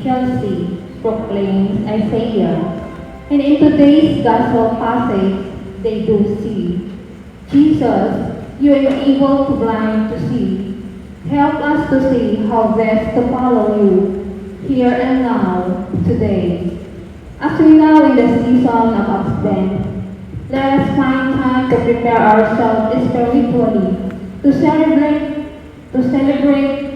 Chelsea proclaims Isaiah. And in today's gospel passage, they do see. Jesus, you enable the blind to see. Help us to see how best to follow you, here and now, today. As we now in the season of Advent, let us find time to prepare ourselves spiritually to celebrate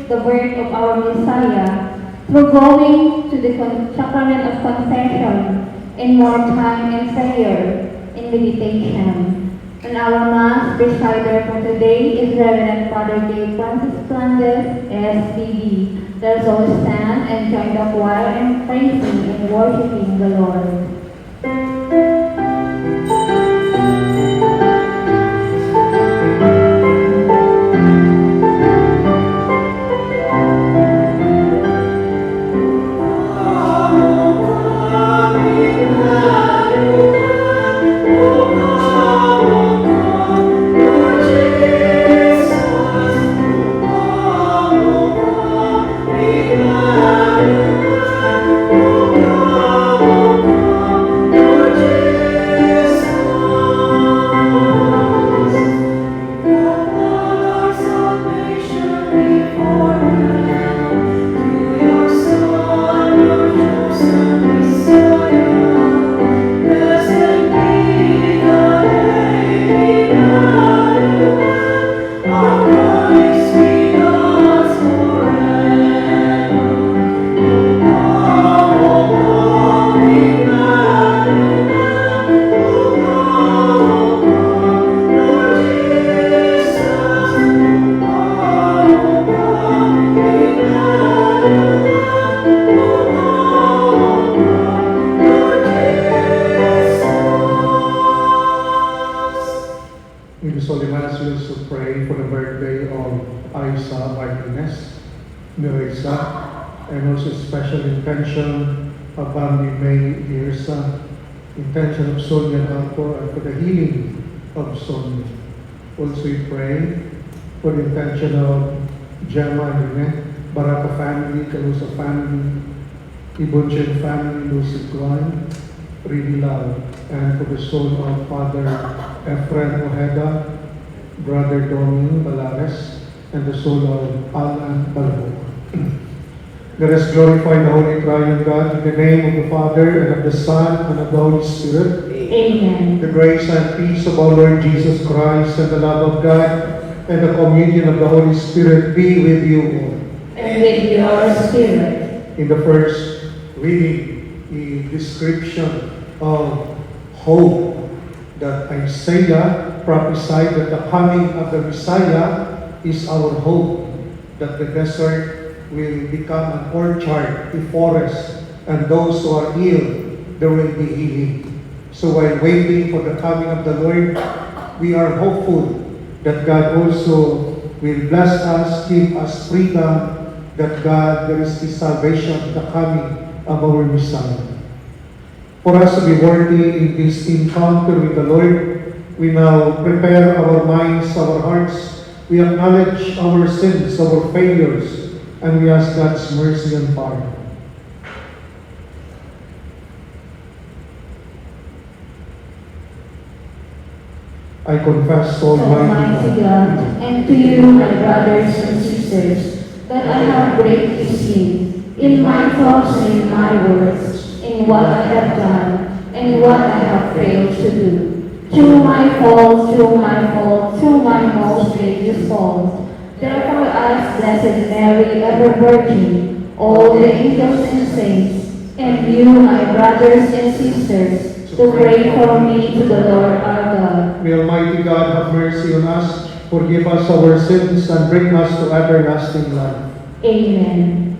the birth of our Messiah through going to the sacrament of confession and more time in prayer and meditation. And our Mass presider for today is Reverend Father Dave Francis Flandes, SBD. Let us all stand and join the choir in praising and worshiping the Lord. And also special intention of Family May Irsa, intention of Sonia Alpo, and for the healing of Sonia. Also we pray for the intention of Gemma and Rene, Baraka family, Calusa family, Ibunchen family, Lucy Guan, Ridilao, and for the soul of Father Efren Ojeda, Brother Domin Balares, and the soul of Alan Balbo. Let us glorify the Holy Triune God in the name of the Father, and of the Son, and of the Holy Spirit. Amen. The grace and peace of our Lord Jesus Christ, and the love of God, and the communion of the Holy Spirit be with you all. And with your spirit. In the first reading, the description of hope that Isaiah prophesied that the coming of the Messiah is our hope, that the desert will become an orchard, a forest, and those who are ill, there will be healing. So while waiting for the coming of the Lord, we are hopeful that God also will bless us, give us freedom, that God, there is the salvation, the coming of our Messiah. For us to be worthy in this encounter with the Lord, we now prepare our minds, our hearts. We acknowledge our sins, our failures, and we ask God's mercy and pardon. I confess, Almighty God, and to you, my brothers and sisters, that I have greatly sinned in my thoughts and in my words, in what I have done and what I have failed to do. Through my fault, through my most grievous fault. Therefore ask Blessed Mary, ever Virgin, all the angels and saints, and you, my brothers and sisters, to pray for me to the Lord our God. May Almighty God have mercy on us, forgive us our sins, and bring us to everlasting life. Amen.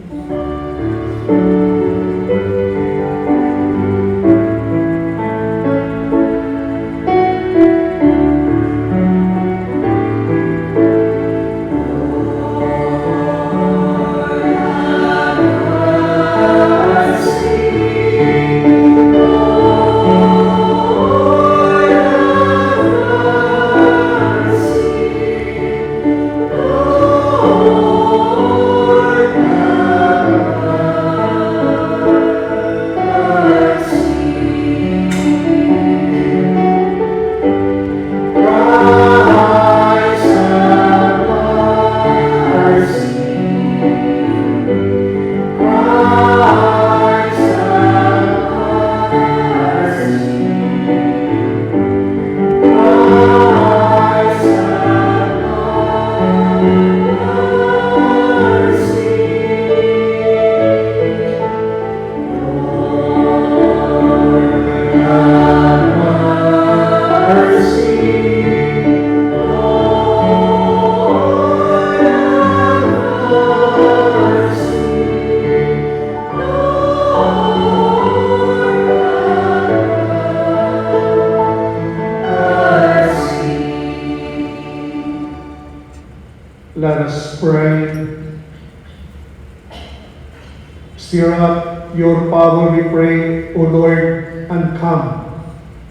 Stir up your power, we pray, O Lord, and come,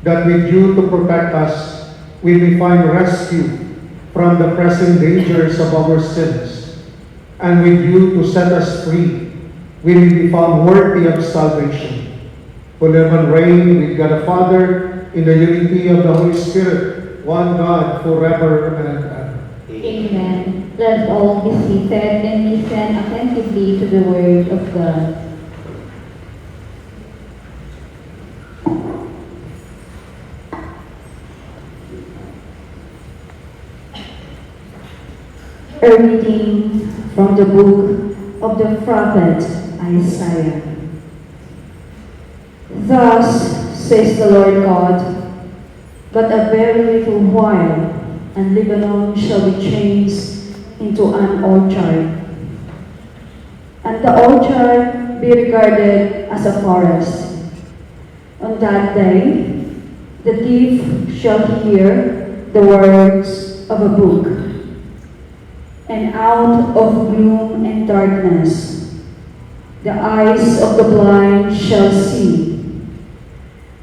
that with you to protect us, we may find rescue from the present dangers of our sins, and with you to set us free, we may be found worthy of salvation, who live and reign with God the Father in the unity of the Holy Spirit, one God, forever and ever. Amen. Let us all be seated and listen attentively to the word of God. A reading from the book of the prophet Isaiah. Thus says the Lord God, but a very little while, and Lebanon shall be changed into an orchard, and the orchard be regarded as a forest. On that day, the deaf shall hear the words of a book, and out of gloom and darkness, the eyes of the blind shall see.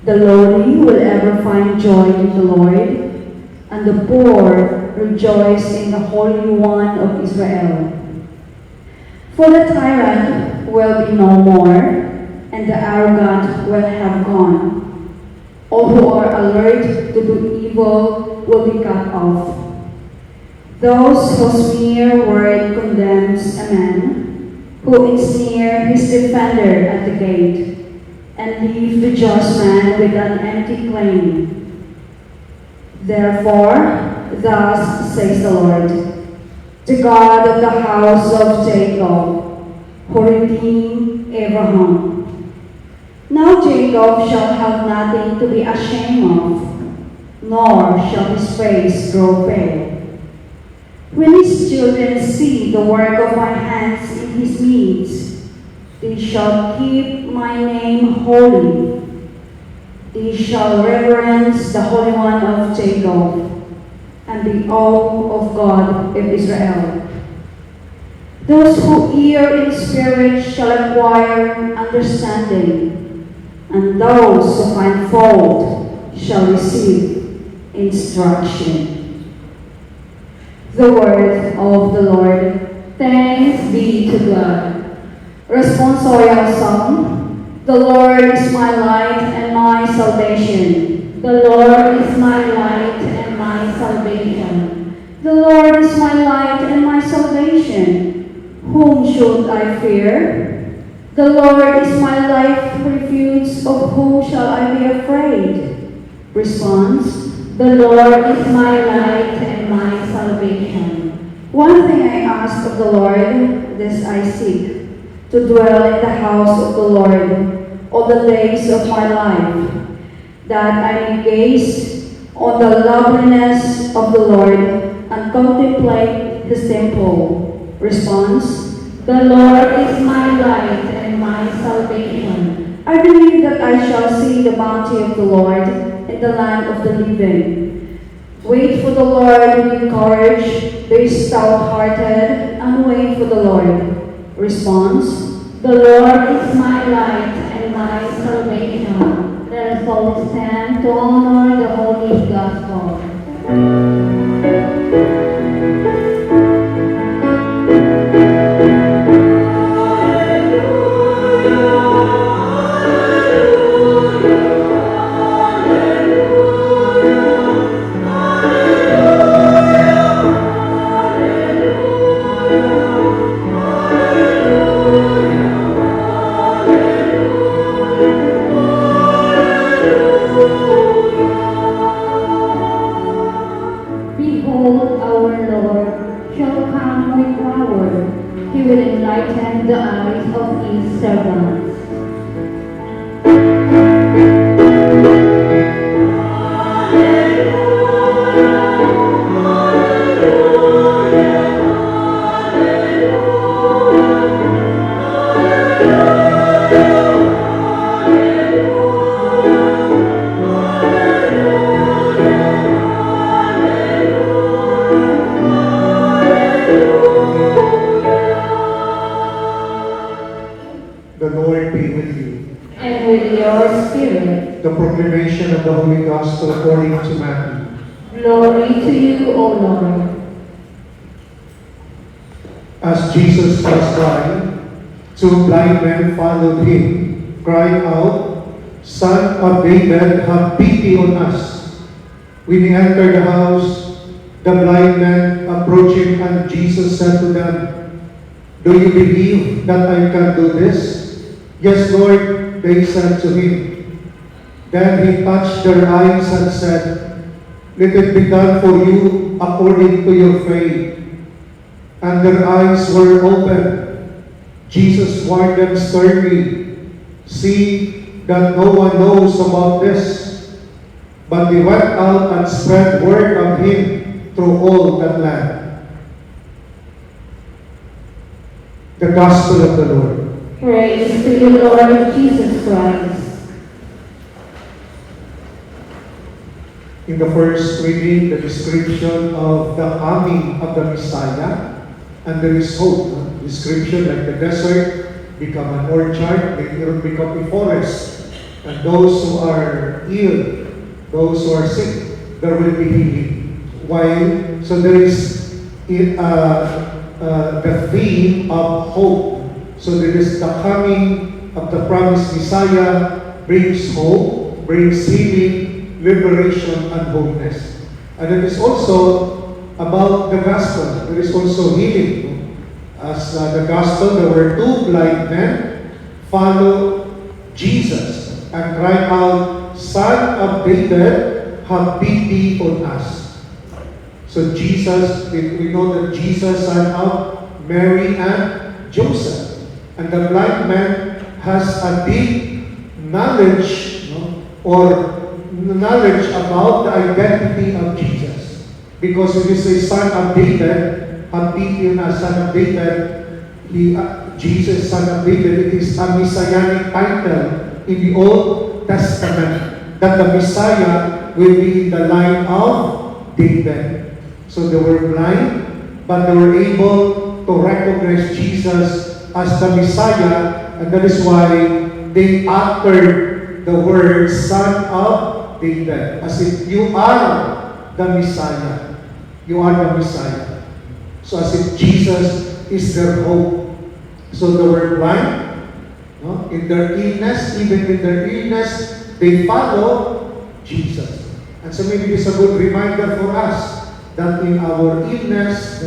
The lowly will ever find joy in the Lord, and the poor rejoice in the Holy One of Israel. For the tyrant will be no more, and the arrogant will have gone. All who are alert to do evil will be cut off. Those whose mere word condemns a man, who ensnare his defender at the gate, and leave the just man with an empty claim. Therefore, thus says the Lord, the God of the house of Jacob, who redeemed Abraham. Now Jacob shall have nothing to be ashamed of, nor shall his face grow pale. When his children see the work of my hands in his midst, they shall keep my name holy. They shall reverence the Holy One of Jacob, and be awe of God of Israel. Those who hear in spirit shall acquire understanding, and those who find fault shall receive instruction. The word of the Lord. Thanks be to God. Responsorial Psalm. The Lord is my light and my salvation. The Lord is my light and my salvation. The Lord is my light and my salvation. Whom should I fear? The Lord is my life refuge. Of whom shall I be afraid? Response. The Lord is my light and my salvation. One thing I ask of the Lord, this I seek, to dwell in the house of the Lord all the days of my life, that I may gaze on the loveliness of the Lord and contemplate his temple. Response. The Lord is my light and my salvation. I believe that I shall see the bounty of the Lord in the land of the living. Wait for the Lord with courage, be stout-hearted, and wait for the Lord. Response. The Lord is my light and my salvation. Let us all stand to honor the Holy Gospel. Hallelujah. with you. and with your spirit. The proclamation of the Holy Gospel according to Matthew. Glory to you, O Lord. As Jesus was by, two blind men followed him, crying out, Son of David, have pity on us. When he entered the house, the blind men approached him, and Jesus said to them, Do you believe that I can do this? Yes, Lord, they said to him. Then he touched their eyes and said, Let it be done for you according to your faith. And their eyes were opened. Jesus warned them sternly, See that no one knows about this. But they went out and spread word of him through all that land. The Gospel of the Lord. Praise to you, Lord Jesus Christ. In the first reading, the description of the coming of the Messiah, and there is hope. Description like the desert become an orchard, later become a forest, and those who are ill, those who are sick, there will be healing. Why? So there is the theme of hope. So there is the coming of the promised Messiah brings hope, brings healing, liberation, and wholeness. And it is also about the gospel. There is also healing. As the gospel, there were two blind men follow Jesus and cried out, Son of David, have pity on us. So Jesus, we know that Jesus sent out Mary and Joseph. And the blind man has a deep knowledge, or knowledge about the identity of Jesus. Because when you say Son of David, have pity on us, Son of David, Jesus, Son of David, it is a messianic title in the Old Testament, that the Messiah will be in the line of David. So they were blind, but they were able to recognize Jesus as the Messiah, and that is why they uttered the word Son of David, as if you are the Messiah. You are the Messiah. So as if Jesus is their hope. So they were blind, in their illness, even in their illness, they follow Jesus. And so maybe it's a good reminder for us that in our illness,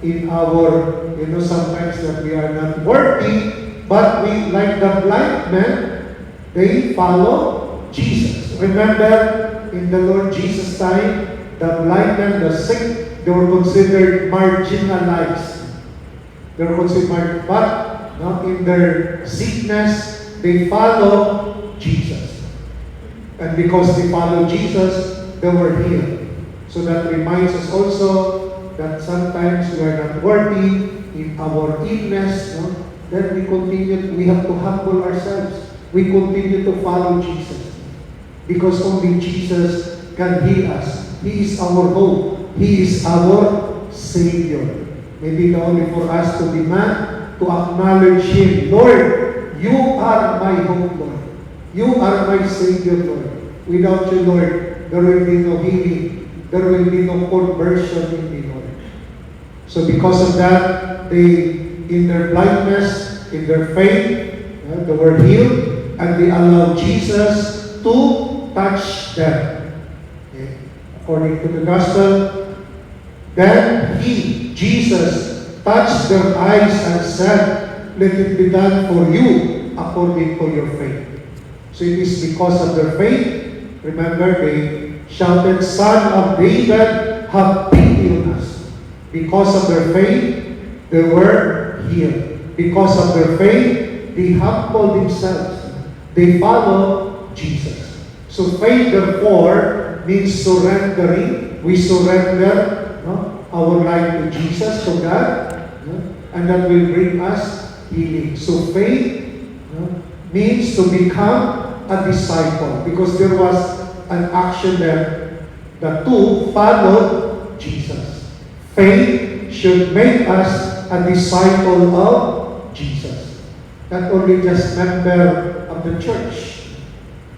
in our, sometimes that we are not worthy, but we, like the blind men, they follow Jesus. Remember, in the Lord Jesus' time, the blind men, the sick, they were considered marginalized. They were considered, but in their sickness, they follow Jesus. And because they follow Jesus, they were healed. So that reminds us also that sometimes we are not worthy in our illness. Then we have to humble ourselves. We continue to follow Jesus. Because only Jesus can heal us. He is our hope. He is our Savior. Maybe only for us to demand, to acknowledge Him. Lord, you are my hope, Lord. You are my Savior, Lord. Without you, Lord, there will be no healing. There will be no conversion in me, Lord. So because of that, they, in their blindness, in their faith, they were healed, and they allowed Jesus to touch them. Okay. According to the Gospel, then He, Jesus, touched their eyes and said, Let it be done for you according to your faith. So it is because of their faith. Remember, they shouted, Son of David, have pity on us. Because of their faith, they were healed. Because of their faith, they humbled themselves. They follow Jesus. So faith, therefore, means surrendering. We surrender our life to Jesus, to God, and that will bring us healing. So faith means to become a disciple, because there was an action there. The two followed Jesus. Faith should make us a disciple of Jesus. not only just member of the church,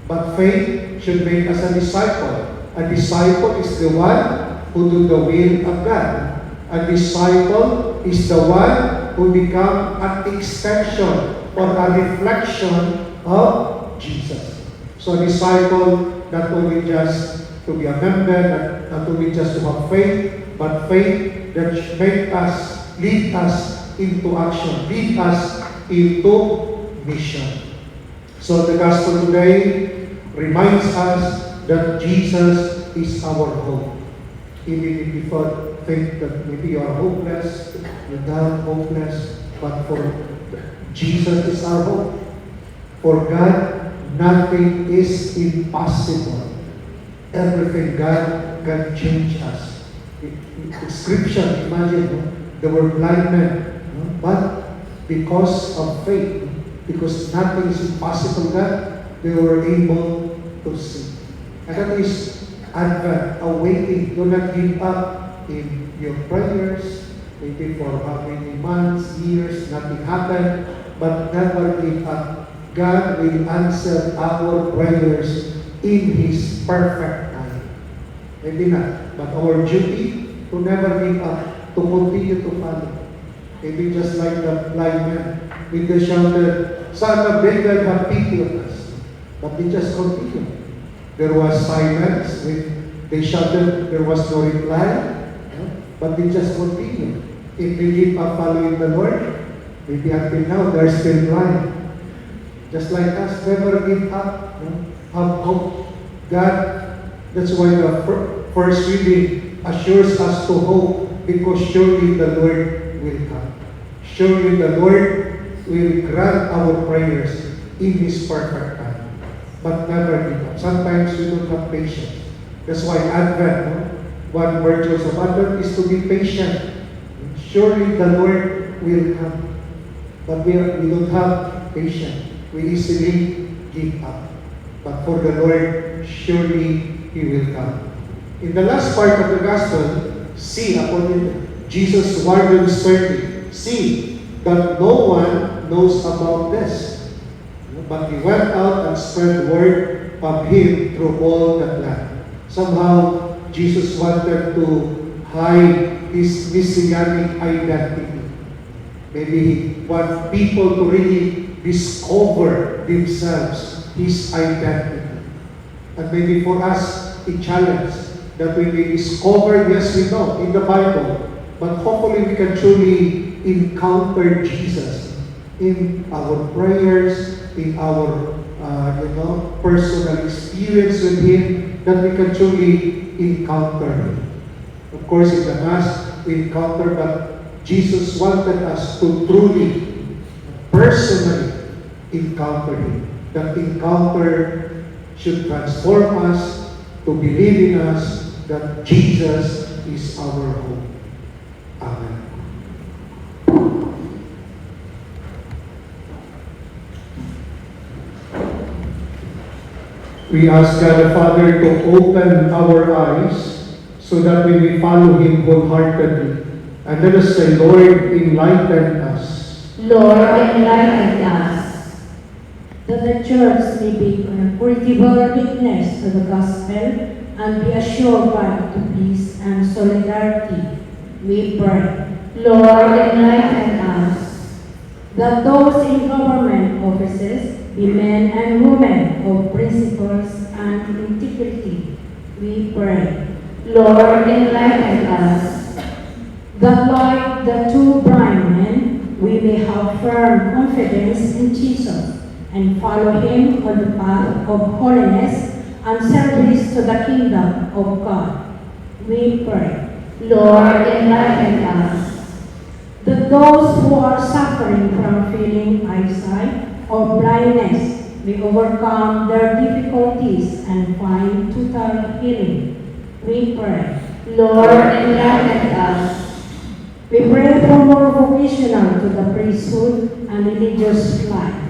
but faith should make us a disciple. A disciple is the one who do the will of God. A disciple is the one who become an extension or a reflection of Jesus. So a disciple, not only just to be a member, not only just to have faith, but faith that should make us, lead us into action, lead us into mission. So the gospel today reminds us that Jesus is our hope. Even if you think that maybe you are hopeless, you're down, hopeless, but for Jesus is our hope. For God, nothing is impossible. Everything God can change us. The scripture, imagine, they were blind men, but because of faith, because nothing is impossible, God, they were able to see. And that is Advent, awaiting. Do not give up in your prayers. Maybe for how many months, years, nothing happened, but never give up. God will answer our prayers in His perfect time. Maybe not, but our duty to never give up, to continue to follow. Maybe just like the blind man, when they shouted, "Son of David, have pity on us." But they just continued. There was silence when they shouted, there was no reply, but they just continued. If they give up following the Lord, maybe until now they're still blind. Just like us, never give up, have hope. God, that's why the first reading assures us to hope, because surely the Lord will come. Surely the Lord will grant our prayers in His perfect time. But never give up. Sometimes we don't have patience. That's why Advent, one virtue of Advent is to be patient. Surely the Lord will come. But we don't have patience. We easily give up. But for the Lord, surely He will come. In the last part of the Gospel, see, upon Jesus warned sternly, see that no one knows about this. But He went out and spread word of Him through all that land. Somehow, Jesus wanted to hide His messianic identity. Maybe He wants people to really discover themselves, His identity. And maybe for us, a challenge that we may discover, yes, we know, in the Bible, but hopefully we can truly encounter Jesus in our prayers, in our personal experience with Him, that we can truly encounter Him. Of course, in the Mass, we encounter, but Jesus wanted us to truly, personally encounter Him. That encounter should transform us to believe in us that Jesus is our hope. Amen. We ask God the Father to open our eyes so that we may follow Him wholeheartedly. And let us say, Lord, enlighten us. Lord, enlighten us. That the Church may be a credible witness to the Gospel and be assured by to peace and solidarity, we pray. Lord, enlighten us. That those in government offices be men and women of principles and integrity, we pray. Lord, enlighten us. That like the two blind men, we may have firm confidence in Jesus and follow Him on the path of holiness and service to the kingdom of God. We pray. Lord, enlighten us. That those who are suffering from failing eyesight or blindness may overcome their difficulties and find total healing. We pray. Lord, enlighten us. We pray for more vocational to the priesthood and religious life.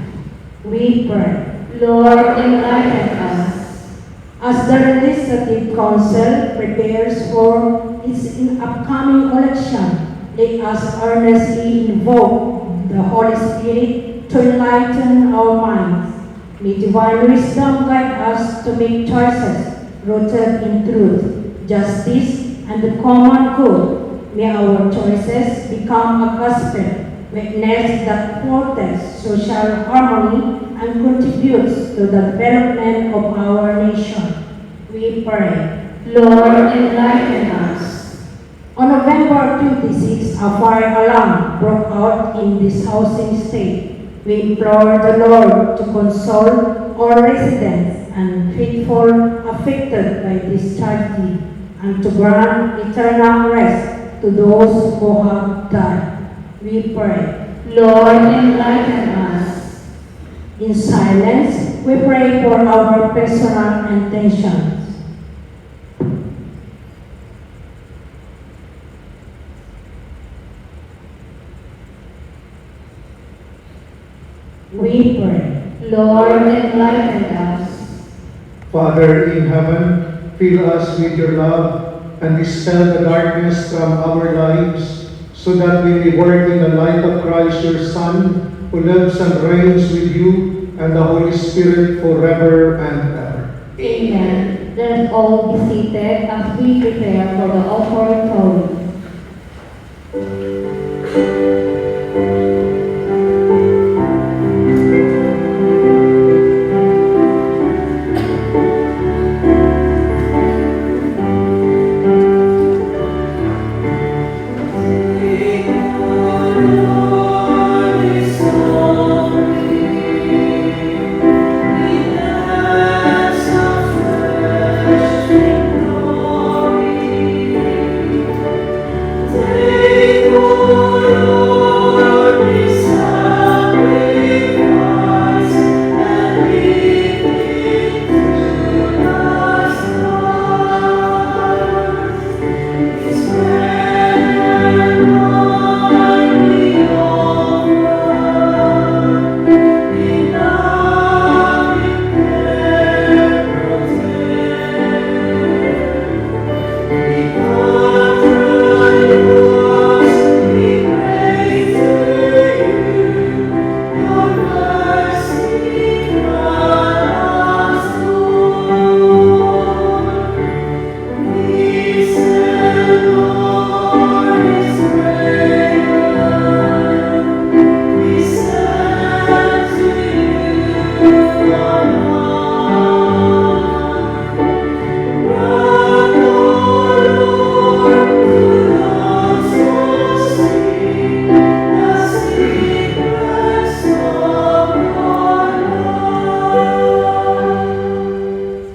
We pray. Lord, enlighten us. As the Legislative Council prepares for its upcoming election, let us earnestly invoke the Holy Spirit to enlighten our minds. May divine wisdom guide us to make choices rooted in truth, justice, and the common good. May our choices become a gospel witness that promotes social harmony and contributes to the development of our nation. We pray. Lord, enlighten us. On November 26, a fire alarm broke out in this housing state. We implore the Lord to console all residents and faithful affected by this tragedy, and to grant eternal rest to those who have died. We pray. Lord, enlighten us. In silence, we pray for our personal intentions. We pray. Lord, enlighten us. Father in heaven, fill us with your love and dispel the darkness from our lives, so that we may work in the light of Christ, your Son, who lives and reigns with you and the Holy Spirit forever and ever. Amen. Let us all be seated as we prepare for the offertory.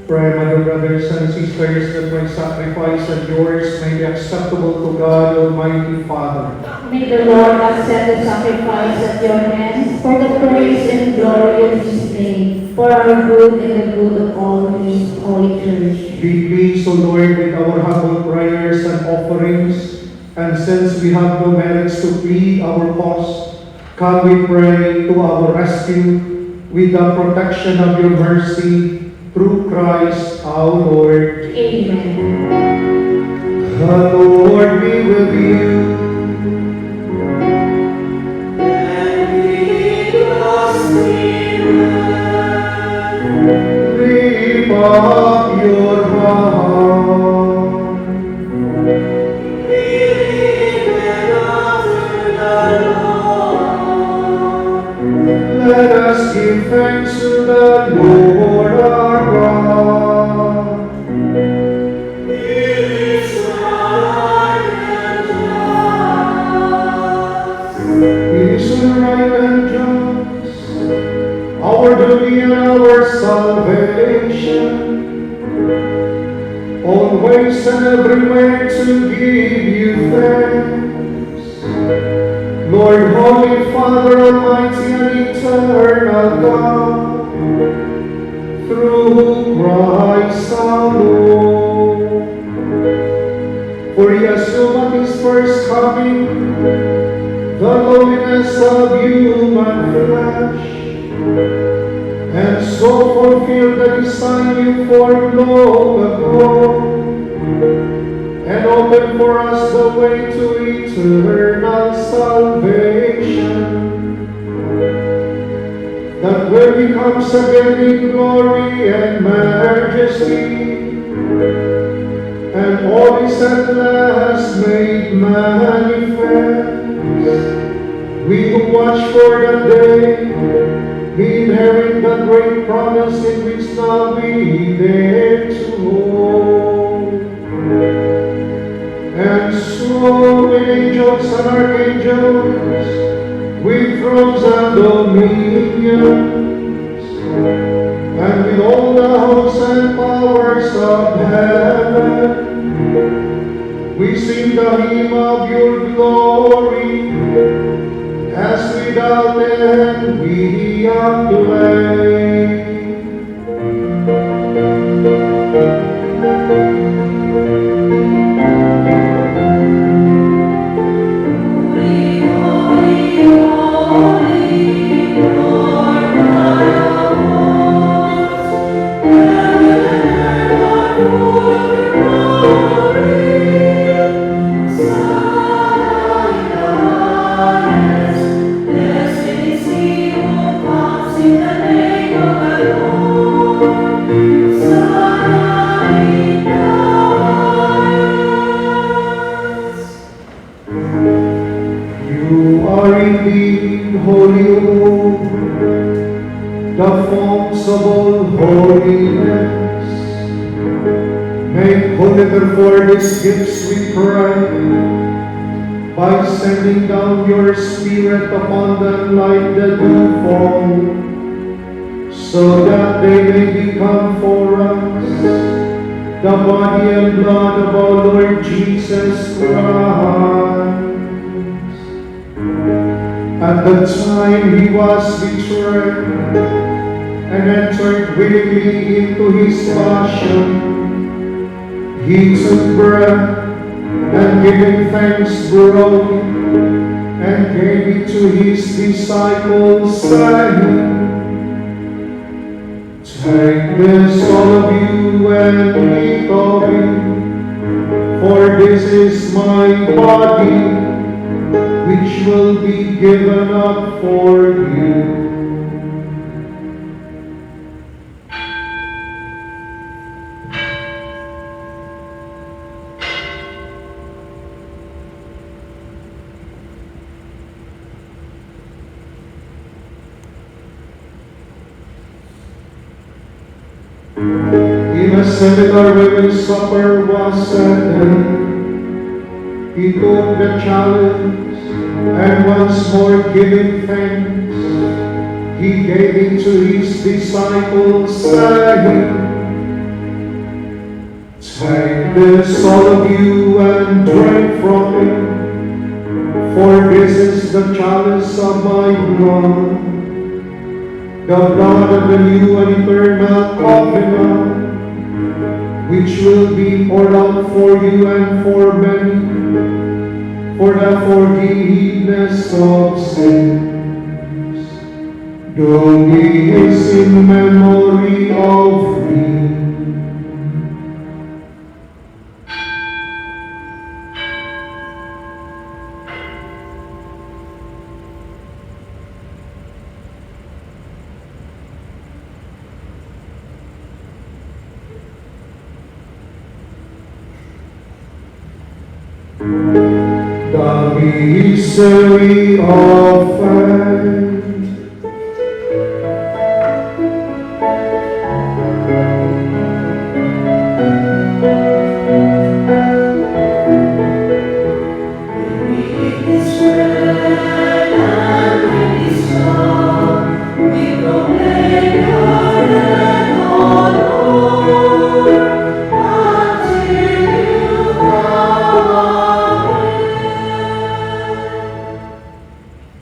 Pray, my dear brothers and sisters, that my sacrifice and yours may be acceptable to God, Almighty Father. May the Lord accept the sacrifice at your hands for the praise and glory of his name, for our good and the good of all his holy church. Be pleased, O Lord, with our humble prayers and offerings, and since we have no merits to plead our cause, come we pray to our rescue with the protection of your mercy, through Christ our Lord. Amen. The Lord be with you. Lift up your heart. Let us give thanks to the Lord our God. It is right and just, our duty and our salvation, always and everywhere to give you thanks. Lord, Holy Father, Almighty and eternal God, through Christ our Lord. For he assumed at his first coming the lowliness of human flesh, and so fulfilled the design you formed long ago, and opened for us the way to eternal salvation. that when he comes again in glory and majesty, and all is at last made manifest, we who watch for that day, we inherit the great promise in which now we dare to hold. And so with angels and archangels, with thrones and dominions, and with all the hosts and powers of heaven, we sing the hymn of your glory, as without end we acclaim. You are indeed holy, O, the forms of all holiness. Make holy therefore these gifts, we pray, by sending down your Spirit upon them like the dewfall, so that they may become for us the body and blood of our Lord Jesus Christ. At the time he was betrayed and entered willingly into his passion, he took bread and giving thanks broke it and gave it to his disciples, saying, "Take this, all of you, and eat of it, for this is my body, which will be given up for you." In a similar way, when supper was ended, he took the chalice, and once more giving thanks, he gave it to his disciples, saying, "Take this, all of you, and drink from it, for this is the chalice of my blood, the blood of the new and eternal covenant, which will be poured out for you and for many, for the forgiveness of sins. Do this in memory of me." The mystery of faith.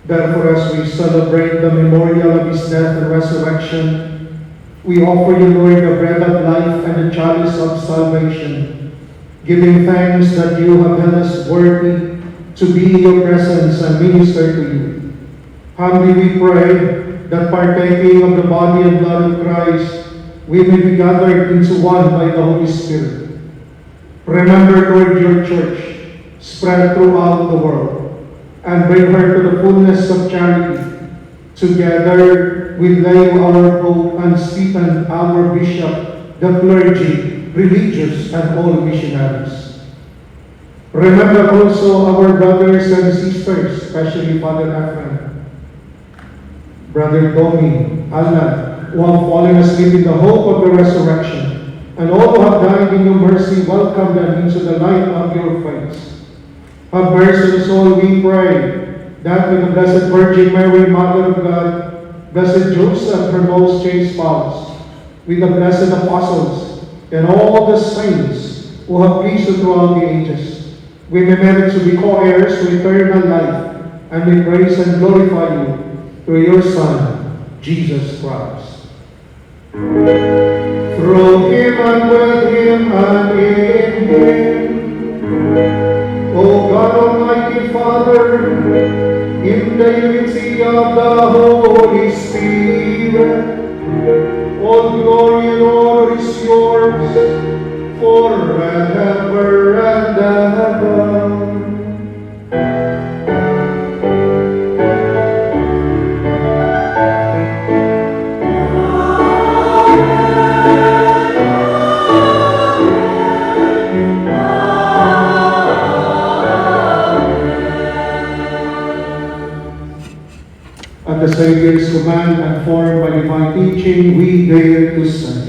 Therefore, as we celebrate the memorial of his death and resurrection, we offer you, Lord, the bread of life and the chalice of salvation, giving thanks that you have held us worthy to be in your presence and minister to you. Humbly we pray that partaking of the body and blood of Christ, we may be gathered into one by the Holy Spirit. Remember, Lord, your church, spread throughout the world, and bring her to the fullness of charity, Together, we lay our hope on Stephen, our bishop, the clergy, religious, and all missionaries. Remember also our brothers and sisters, especially Father Ephraim, Brother Tommy, Alan, who have fallen asleep in the hope of the resurrection, and all who have died in your mercy, welcome them into the light of your face. Have mercy on us all, we pray, that with the Blessed Virgin Mary, Mother of God, Blessed Joseph, her most chaste spouse, with the blessed apostles, and all the saints who have pleased you throughout the ages, we may merit to be co-heirs to eternal life, and we praise and glorify you through your Son, Jesus Christ. Through him and with him and in him, O God Almighty Father, in the unity of the Holy Spirit, all glory and honor is yours forever and ever. At the Savior's command and formed by divine teaching, we dare to say,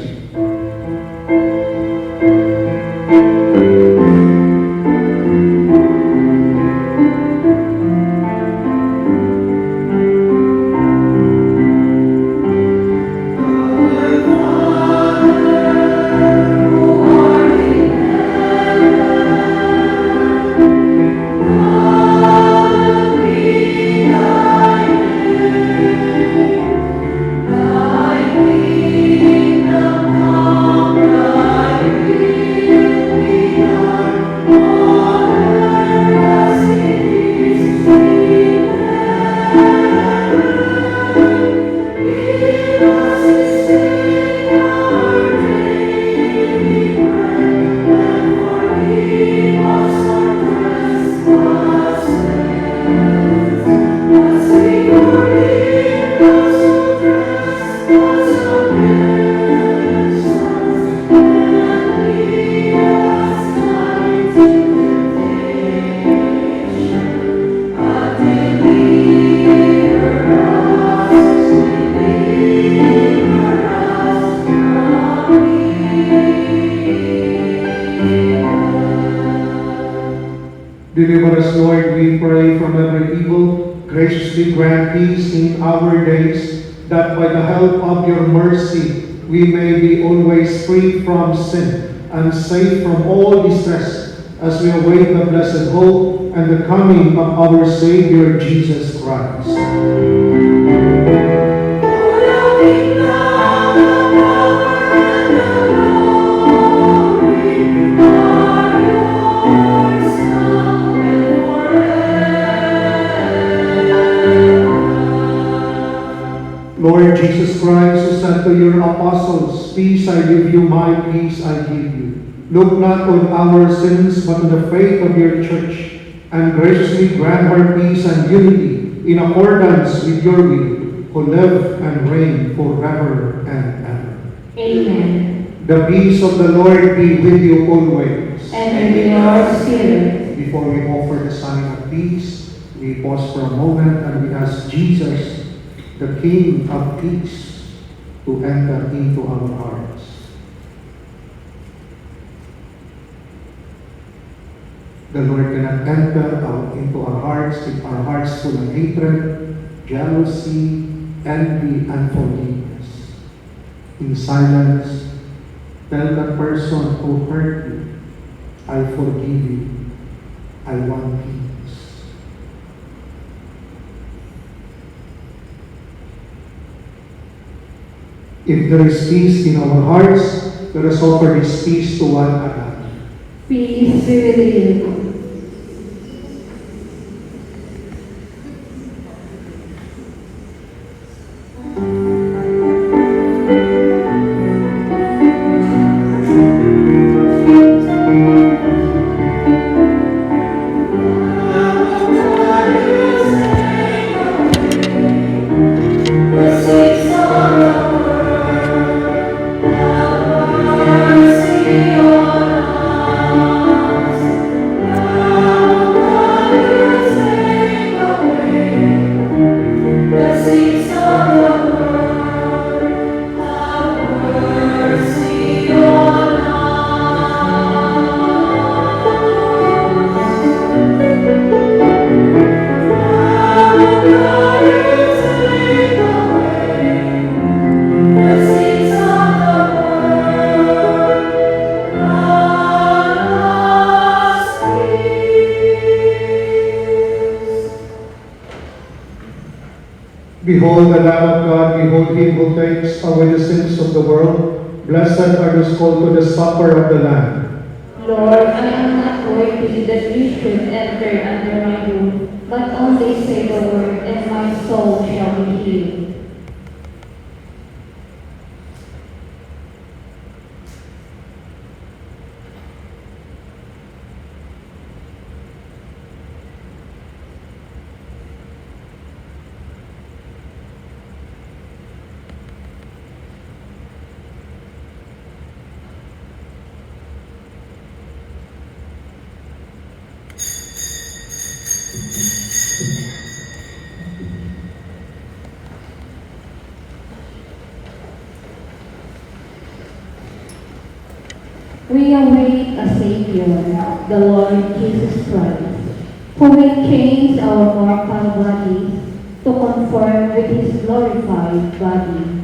deliver us, Lord, we pray, from every evil. Graciously grant peace in our days, that by the help of your mercy we may be always free from sin and safe from all distress, as we await the blessed hope and the coming of our Savior Jesus Christ. Lord Jesus Christ, who said to your apostles, "Peace I give you, my peace I give you," look not on our sins, but on the faith of your church, and graciously grant her peace and unity in accordance with your will, who live and reign forever and ever. Amen. The peace of the Lord be with you always. And with your spirit. Before we offer the sign of peace, we pause for a moment and we ask Jesus, the King of Peace, to enter into our hearts. The Lord cannot enter into our hearts if our hearts full of hatred, jealousy, envy, and unforgiveness. In silence, tell the person who hurt you, "I forgive you. I want peace." If there is peace in our hearts, let us offer this peace to one another. Peace be with you. Behold the Lamb of God, behold him who takes away the sins of the world. Blessed are those called to the supper of the Lamb. Lord, I am not worthy that you should enter under my roof, but only say the word, and my soul shall be healed. We await a Savior, the Lord Jesus Christ, who will change our mortal bodies to conform with his glorified body.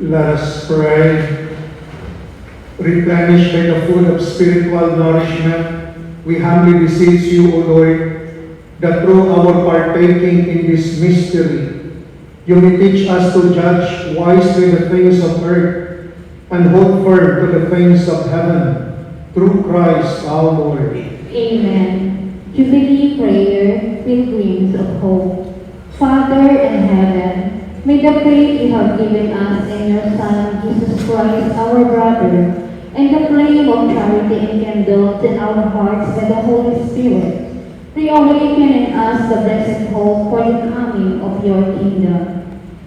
Let us pray. Replenished by the food of spiritual nourishment, we humbly beseech you, O Lord, that through our partaking in this mystery, you may teach us to judge wisely the things of earth and hold firm to the things of heaven, through Christ our Lord. Amen. Jubilee prayer, pilgrims of hope. Father in heaven, may the faith you have given us in your Son, Jesus Christ, our brother, and the flame of charity enkindled in our hearts by the Holy Spirit, reawaken in us the blessed hope for the coming of your kingdom.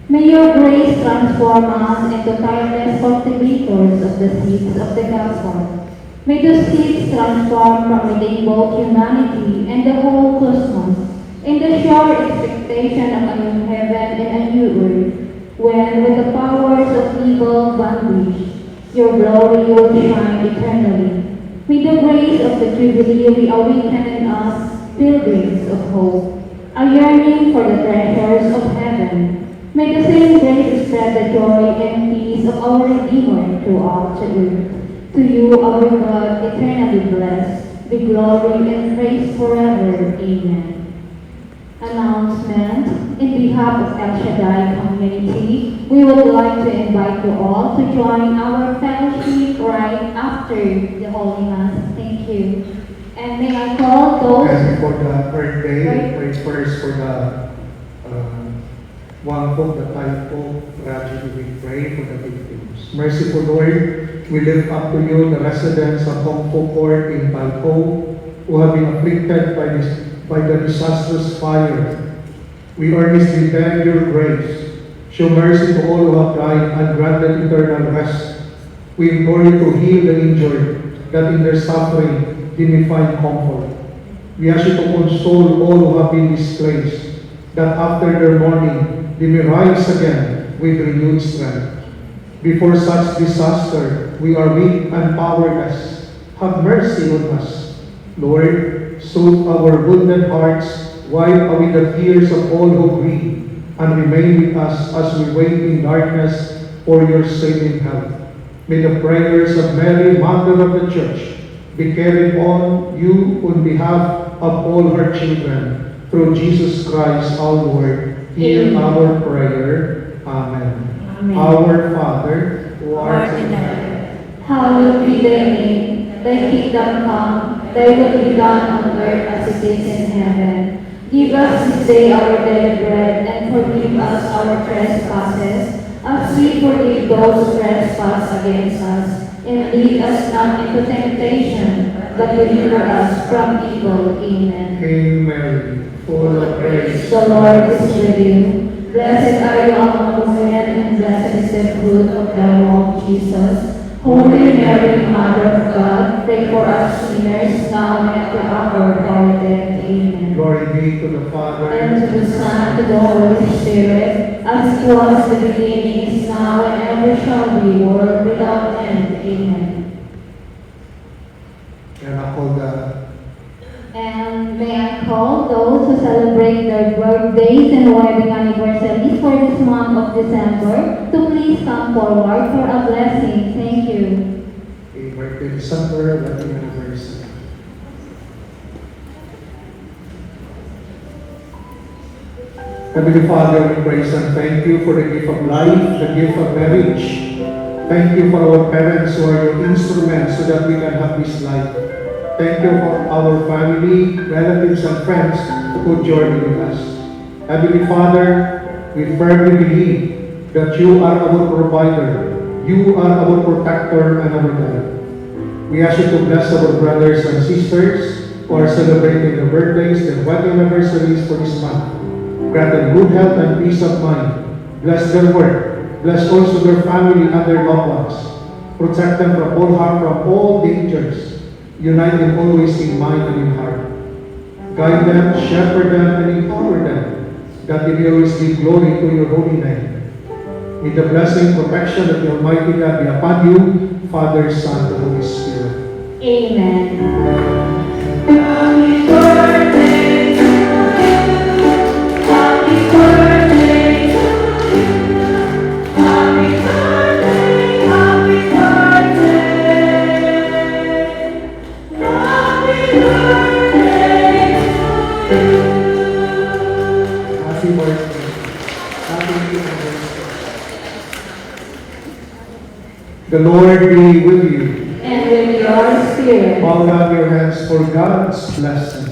May your grace transform us into tireless cultivators of the seeds of the gospel. May the seeds transform from within both humanity and the whole cosmos in the sure expectation of a new heaven and a new earth, when with the powers of evil vanquish, your glory will shine eternally. May the grace of the Jubilee reawaken in us, pilgrims of hope, a yearning for the treasures of heaven. May the same grace spread the joy and peace of our Redeemer throughout the earth. To you, our God, eternally blessed, be glory and praise forever. Amen. Announcement. In behalf of El Shaddai community, we would like to invite you all to join our fellowship right after the Holy Mass. Thank you. And may I call those... And for the birthday, pray first for the one hope, the typo tragedy. We pray for the victims. Merciful Lord, we lift up to you the residents of Hongpo Court in Balco who have been afflicted by the disastrous fire. We earnestly beg your grace. Show mercy to all who have died and grant them eternal rest. We implore you to heal the injured, that in their suffering they may find comfort. We ask you to console all who have been displaced, that after their mourning they may rise again with renewed strength. Before such disaster, we are weak and powerless. Have mercy on us. Lord, soothe our wounded hearts, wipe away the tears of all who grieve, and remain with us as we wait in darkness for your saving help. May the prayers of Mary, Mother of the Church, be carried on you on behalf of all her children. Through Jesus Christ our Lord, hear our prayer. Amen. Amen. Our Father, who art in heaven, Hallowed be thy name, thy kingdom come, thy will be done on earth as it is in heaven. Give us this day our daily bread, and forgive us our trespasses, as we forgive those who trespass against us. And lead us not into temptation, but deliver us from evil. Amen. Hail Mary, full of grace, The Lord is with you. Blessed are you among women, and blessed is the fruit of thy womb, Jesus. Holy Mary, Mother of God, pray for us sinners, now and at the hour of our death. Amen. glory be to the Father, And to the Son, to the Holy Spirit, as it was in the beginning, is now, and ever shall be, world without end. Amen. and ako the And may I call those who celebrate their birthdays and wedding anniversaries for this month of December to please come forward for a blessing. Thank you. birthday December, wedding anniversary. Heavenly Father, we praise and thank you for the gift of life, the gift of marriage. Thank you for our parents who are your instruments so that we can have this life. Thank you for our family, relatives, and friends who journey with us. Heavenly Father, we firmly believe that you are our provider, you are our protector and our guide. We ask you to bless our brothers and sisters who are celebrating their birthdays, their wedding anniversaries for this month. Grant them good health and peace of mind. Bless their work. Bless also their family and their loved ones. Protect them from all harm, from all dangers. Unite them always in mind and in heart. Guide them, shepherd them, and empower them, that they may always give glory to your holy name. May the blessing, protection of the Almighty God be upon you, Father, Son, and Holy Spirit. Amen. Happy birthday to you. Happy birthday to you. Happy birthday. The Lord be with you. And with your spirit. Bow down your hands for God's blessing.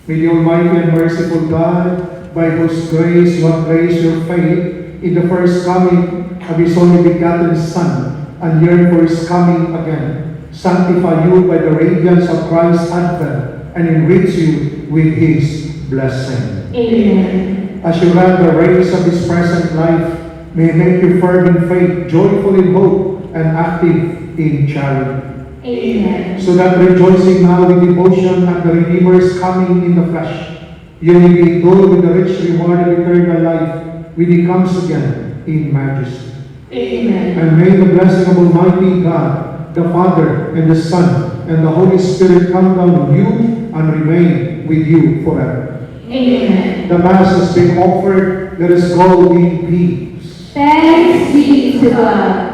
May the Almighty and merciful God, by whose grace you have placed your faith in the first coming of His only begotten Son, and yearn for His coming again, sanctify you by the radiance of Christ's advent, and enrich you with His blessing. Amen. As you run the race of this present life, may it make you firm in faith, joyful in hope, and active in charity. Amen. So that rejoicing now with devotion at the Redeemer's coming in the flesh, you will be endowed with the rich reward of eternal life when He comes again in majesty. Amen. And may the blessing of Almighty God, the Father, and the Son, and the Holy Spirit come down on you and remain with you forever. Amen. The Mass has been offered. Let us go in peace. Thanks be to God.